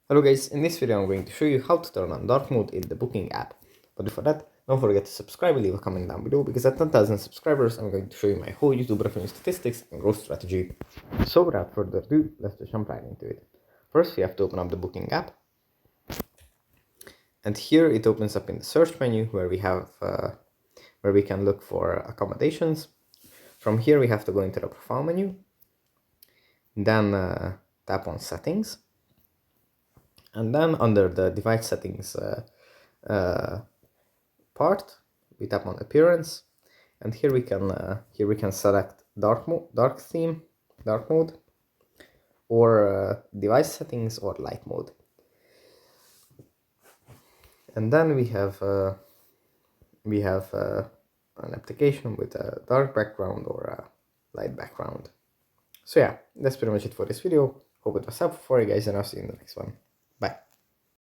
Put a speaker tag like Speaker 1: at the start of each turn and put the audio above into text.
Speaker 1: Hello guys, in this video I'm going to show you how to turn on dark mode in the Booking app. But before that, don't forget to subscribe and leave a comment down below, because at 10,000 subscribers I'm going to show you my whole YouTube revenue statistics and growth strategy. So without further ado, let's just jump right into it. First we have to open up the Booking app. And here it opens up in the search menu where we can look for accommodations. From here we have to go into the profile menu. Then tap on settings. And then under the device settings part, we tap on appearance, and here we can select dark mode, or device settings, or light mode. And then we have an application with a dark background or a light background. So yeah, that's pretty much it for this video. Hope it was helpful for you guys, and I'll see you in the next one. Bye.